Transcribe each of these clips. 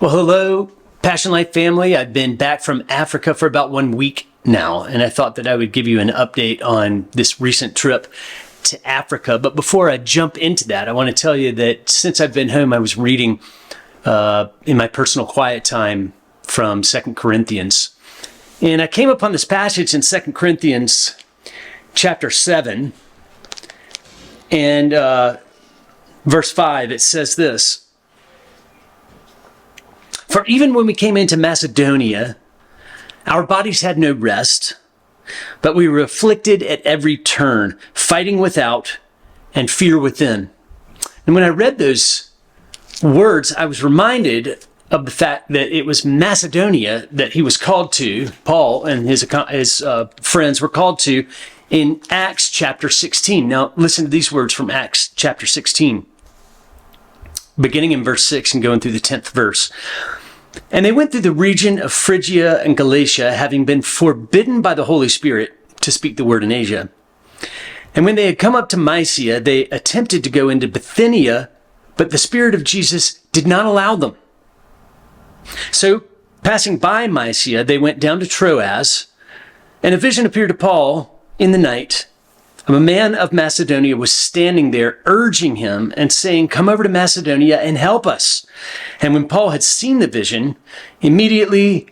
Well, hello, Passion Life family. I've been back from Africa for about 1 week now, and I thought that I would give you an update on this recent trip to Africa. But before I jump into that, I want to tell you that since I've been home, I was reading in my personal quiet time from 2 Corinthians. And I came upon this passage in 2 Corinthians chapter 7 and verse 5. It says this: "For even when we came into Macedonia, our bodies had no rest, but we were afflicted at every turn, fighting without and fear within." And when I read those words, I was reminded of the fact that it was Macedonia that he was called to, Paul and his friends were called to in Acts chapter 16. Now, listen to these words from Acts chapter 16, beginning in verse 6 and going through the 10th verse. "And they went through the region of Phrygia and Galatia, having been forbidden by the Holy Spirit to speak the word in Asia. And when they had come up to Mysia, they attempted to go into Bithynia, but the Spirit of Jesus did not allow them. So, passing by Mysia, they went down to Troas, and a vision appeared to Paul in the night. A man of Macedonia was standing there, urging him and saying, 'Come over to Macedonia and help us.' And when Paul had seen the vision, immediately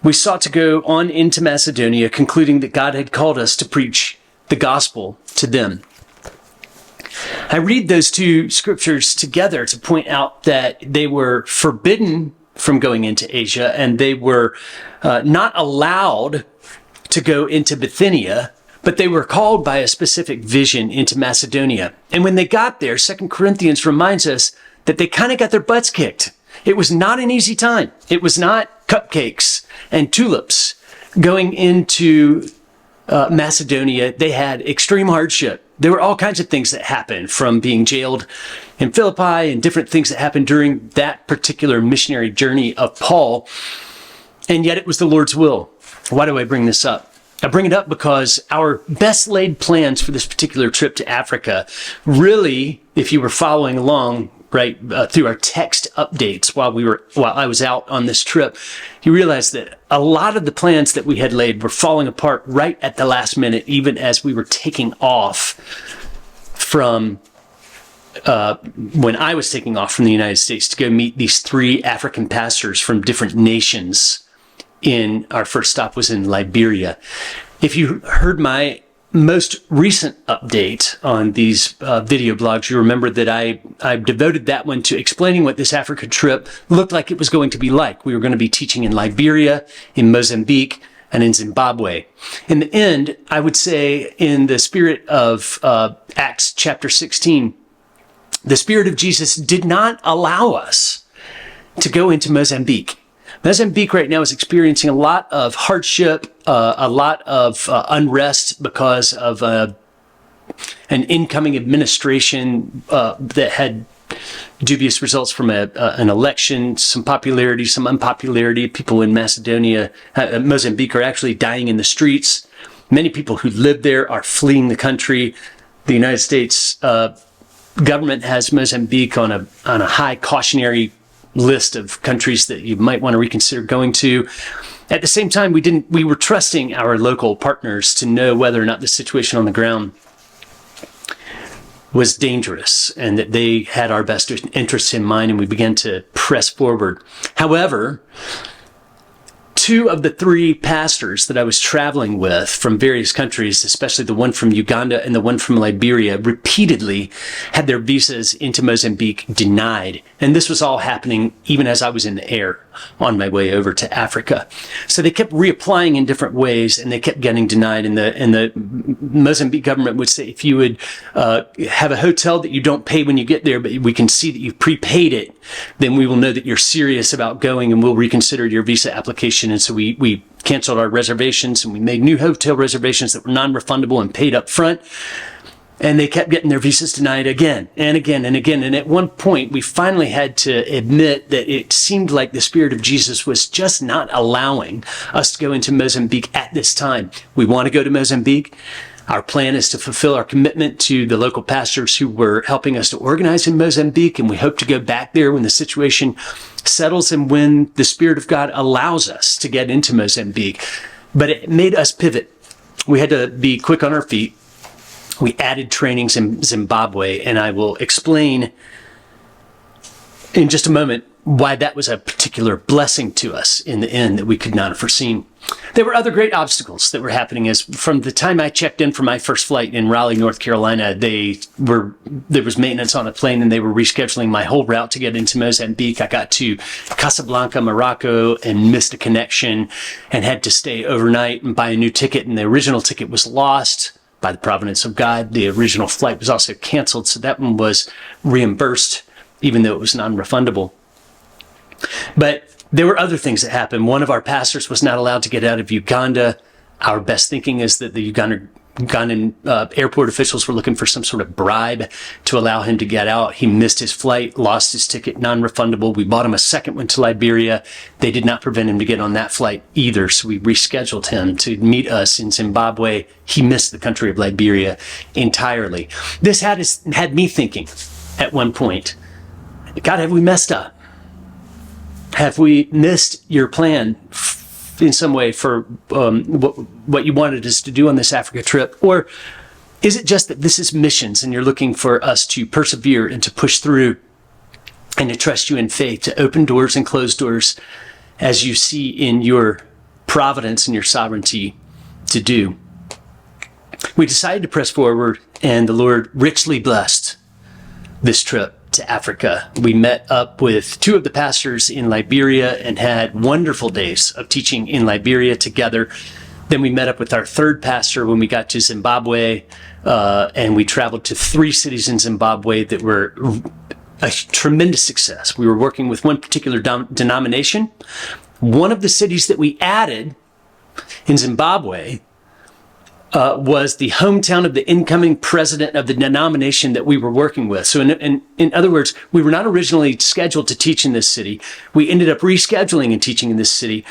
we sought to go on into Macedonia, concluding that God had called us to preach the gospel to them." I read those two scriptures together to point out that they were forbidden from going into Asia, and they were not allowed to go into Bithynia, but they were called by a specific vision into Macedonia. And when they got there, 2 Corinthians reminds us that they kind of got their butts kicked. It was not an easy time. It was not cupcakes and tulips going into Macedonia. They had extreme hardship. There were all kinds of things that happened, from being jailed in Philippi and different things that happened during that particular missionary journey of Paul. And yet it was the Lord's will. Why do I bring this up? I bring it up because our best laid plans for this particular trip to Africa, really, if you were following along, right, through our text updates while I was out on this trip, you realize that a lot of the plans that we had laid were falling apart right at the last minute, even as we were taking off from when I was taking off from the United States to go meet these 3 African pastors from different nations. Our first stop was in Liberia. If you heard my most recent update on these video blogs, you remember that I devoted that one to explaining what this Africa trip looked like it was going to be like. We were going to be teaching in Liberia, in Mozambique, and in Zimbabwe. In the end, I would say, in the spirit of Acts chapter 16, the Spirit of Jesus did not allow us to go into Mozambique. Mozambique right now is experiencing a lot of hardship, a lot of unrest because of an incoming administration that had dubious results from an election, some popularity, some unpopularity. People in Mozambique are actually dying in the streets. Many people who live there are fleeing the country. The United States government has Mozambique on a high cautionary list of countries that you might want to reconsider going to. At the same time, we were trusting our local partners to know whether or not the situation on the ground was dangerous and that they had our best interests in mind, and we began to press forward. However, 2 of the 3 pastors that I was traveling with from various countries, especially the one from Uganda and the one from Liberia, repeatedly had their visas into Mozambique denied. And this was all happening even as I was in the air on my way over to Africa. So they kept reapplying in different ways, and they kept getting denied. And the Mozambique government would say, if you would have a hotel that you don't pay when you get there, but we can see that you've prepaid it, then we will know that you're serious about going, and we'll reconsider your visa application. And so we canceled our reservations, and we made new hotel reservations that were non-refundable and paid up front. And they kept getting their visas denied again and again and again. And at one point, we finally had to admit that it seemed like the Spirit of Jesus was just not allowing us to go into Mozambique at this time. We want to go to Mozambique. Our plan is to fulfill our commitment to the local pastors who were helping us to organize in Mozambique, and we hope to go back there when the situation settles and when the Spirit of God allows us to get into Mozambique. But it made us pivot. We had to be quick on our feet. We added trainings in Zimbabwe, and I will explain in just a moment why that was a particular blessing to us in the end that we could not have foreseen. There were other great obstacles that were happening as from the time I checked in for my first flight in Raleigh, North Carolina, there was maintenance on the plane and they were rescheduling my whole route to get into Mozambique. I got to Casablanca, Morocco and missed a connection and had to stay overnight and buy a new ticket. And the original ticket was lost by the providence of God. The original flight was also canceled. So that one was reimbursed, even though it was non-refundable. But there were other things that happened. One of our pastors was not allowed to get out of Uganda. Our best thinking is that the Ugandan airport officials were looking for some sort of bribe to allow him to get out. He missed his flight, lost his ticket, non-refundable. We bought him a second one to Liberia. They did not prevent him to get on that flight either, so we rescheduled him to meet us in Zimbabwe. He missed the country of Liberia entirely. This had me thinking at one point, God, have we messed up? Have we missed your plan in some way for what you wanted us to do on this Africa trip? Or is it just that this is missions and you're looking for us to persevere and to push through and to trust you in faith, to open doors and close doors as you see in your providence and your sovereignty to do? We decided to press forward, and the Lord richly blessed this trip to Africa. We met up with two of the pastors in Liberia and had wonderful days of teaching in Liberia together. Then we met up with our third pastor when we got to Zimbabwe, and we traveled to 3 cities in Zimbabwe that were a tremendous success. We were working with one particular denomination. One of the cities that we added in Zimbabwe was the hometown of the incoming president of the denomination that we were working with. So in other words, we were not originally scheduled to teach in this city. We ended up rescheduling and teaching in this city.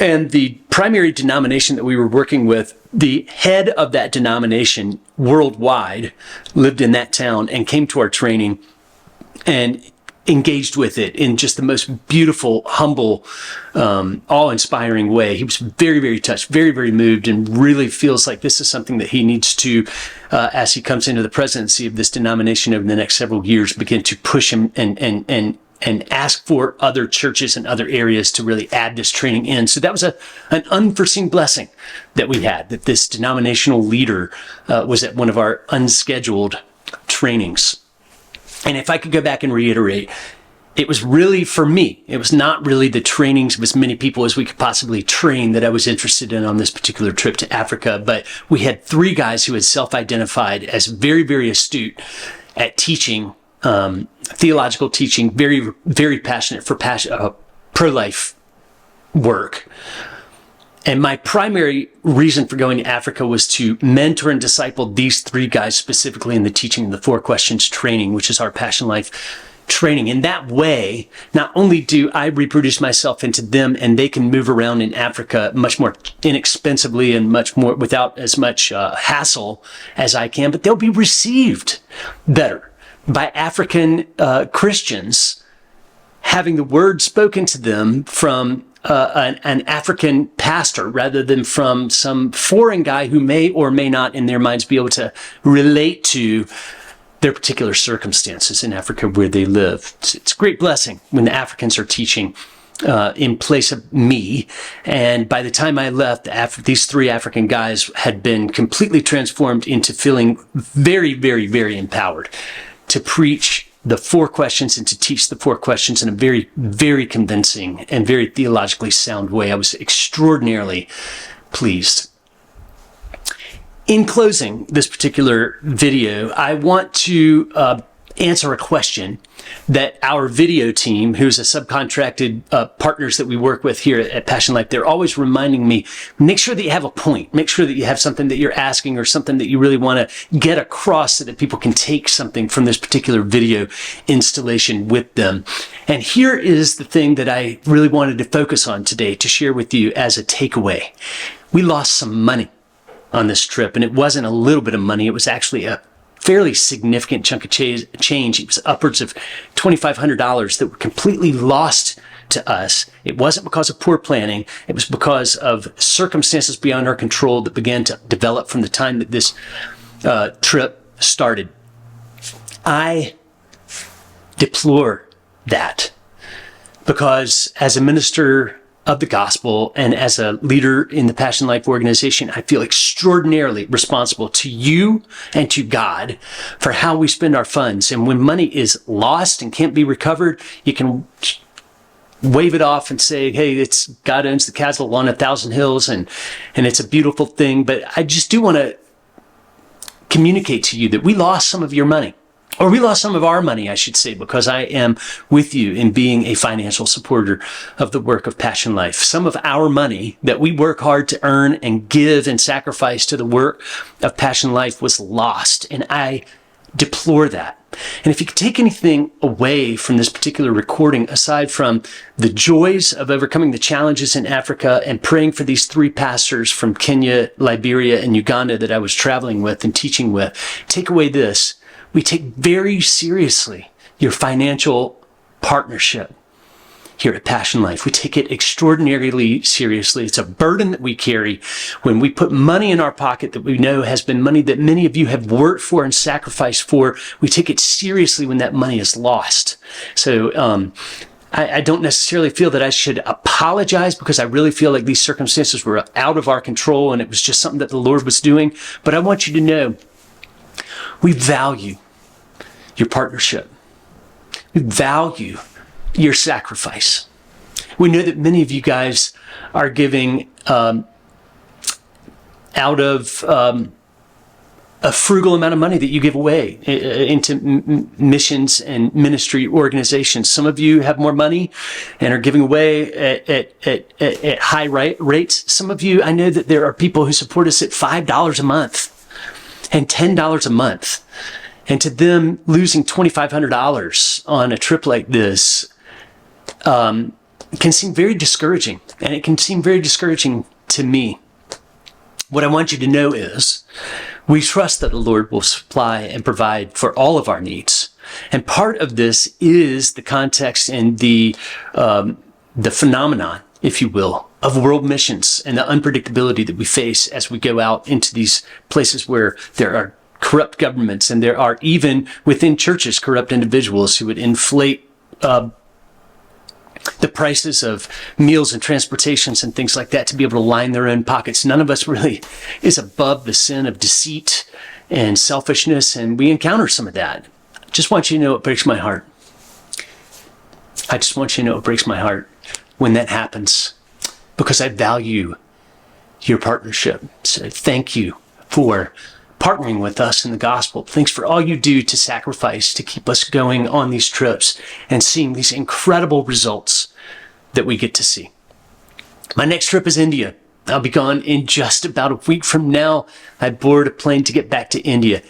And the primary denomination that we were working with, the head of that denomination worldwide lived in that town and came to our training and engaged with it in just the most beautiful, humble, awe-inspiring way. He was very, very touched, very, very moved, and really feels like this is something that he needs to, as he comes into the presidency of this denomination over the next several years, begin to push him and ask for other churches and other areas to really add this training in. So that was an unforeseen blessing that we had, that this denominational leader was at one of our unscheduled trainings. And if I could go back and reiterate, it was really, for me, it was not really the trainings of as many people as we could possibly train that I was interested in on this particular trip to Africa. But we had 3 guys who had self-identified as very, very astute at teaching, theological teaching, very, very passionate for pro-life work. And my primary reason for going to Africa was to mentor and disciple these 3 guys specifically in the teaching of the 4 questions training, which is our Passion Life training. In that way, not only do I reproduce myself into them and they can move around in Africa much more inexpensively and much more without as much hassle as I can, but they'll be received better by African Christians, having the word spoken to them from an African pastor rather than from some foreign guy who may or may not in their minds be able to relate to their particular circumstances in Africa where they live. It's a great blessing when the Africans are teaching in place of me. And by the time I left, these 3 African guys had been completely transformed into feeling very, very, very empowered to preach the 4 questions and to teach the 4 questions in a very, very convincing and very theologically sound way. I was extraordinarily pleased. In closing this particular video, I want to answer a question that our video team, who's a subcontracted partners that we work with here at Passion Life, they're always reminding me, make sure that you have a point. Make sure that you have something that you're asking or something that you really want to get across so that people can take something from this particular video installation with them. And here is the thing that I really wanted to focus on today to share with you as a takeaway. We lost some money on this trip. And it wasn't a little bit of money. It was actually a fairly significant chunk of change. It was upwards of $2,500 that were completely lost to us. It wasn't because of poor planning. It was because of circumstances beyond our control that began to develop from the time that this trip started. I deplore that because as a minister of the gospel and as a leader in the Passion Life organization, I feel extraordinarily responsible to you and to God for how we spend our funds. And when money is lost and can't be recovered, you can wave it off and say, hey, it's God owns the cattle on 1,000 hills, and it's a beautiful thing. But I just do want to communicate to you that we lost some of your money. Or we lost some of our money, I should say, because I am with you in being a financial supporter of the work of Passion Life. Some of our money that we work hard to earn and give and sacrifice to the work of Passion Life was lost, and I deplore that. And if you could take anything away from this particular recording, aside from the joys of overcoming the challenges in Africa and praying for these 3 pastors from Kenya, Liberia, and Uganda that I was traveling with and teaching with, take away this. We take very seriously your financial partnership here at Passion Life. We take it extraordinarily seriously. It's a burden that we carry when we put money in our pocket that we know has been money that many of you have worked for and sacrificed for. We take it seriously when that money is lost. So I don't necessarily feel that I should apologize because I really feel like these circumstances were out of our control and it was just something that the Lord was doing. But I want you to know we value your partnership. We value your sacrifice. We know that many of you guys are giving out of a frugal amount of money that you give away into missions and ministry organizations. Some of you have more money and are giving away at high rates. Some of you, I know that there are people who support us at $5 a month and $10 a month. And to them, losing $2,500 on a trip like this can seem very discouraging. And it can seem very discouraging to me. What I want you to know is we trust that the Lord will supply and provide for all of our needs. And part of this is the context and the phenomenon, if you will, of world missions and the unpredictability that we face as we go out into these places where there are corrupt governments and there are even within churches corrupt individuals who would inflate the prices of meals and transportations and things like that to be able to line their own pockets. None of us really is above the sin of deceit and selfishness, and we encounter some of that. I just want you to know it breaks my heart. I just want you to know it breaks my heart when that happens, because I value your partnership. So thank you for partnering with us in the gospel. Thanks for all you do to sacrifice to keep us going on these trips and seeing these incredible results that we get to see. My next trip is India. I'll be gone in just about a week from now. I board a plane to get back to India.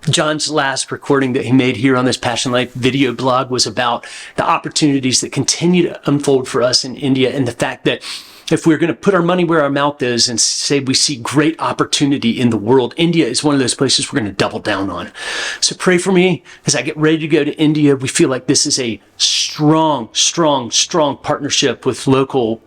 John's last recording that he made here on this Passion Life video blog was about the opportunities that continue to unfold for us in India, and the fact that if we're going to put our money where our mouth is and say we see great opportunity in the world, India is one of those places we're going to double down on. So pray for me as I get ready to go to India. We feel like this is a strong partnership with local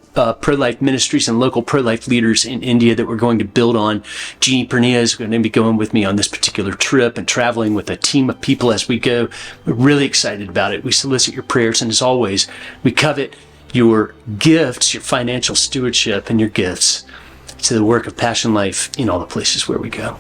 pro-life ministries and local pro-life leaders in India that we're going to build on. Jeannie Pernia is going to be going with me on this particular trip and traveling with a team of people as we go. We're really excited about it. We solicit your prayers, and as always, we covet your gifts, your financial stewardship, and your gifts to the work of Passion Life in all the places where we go.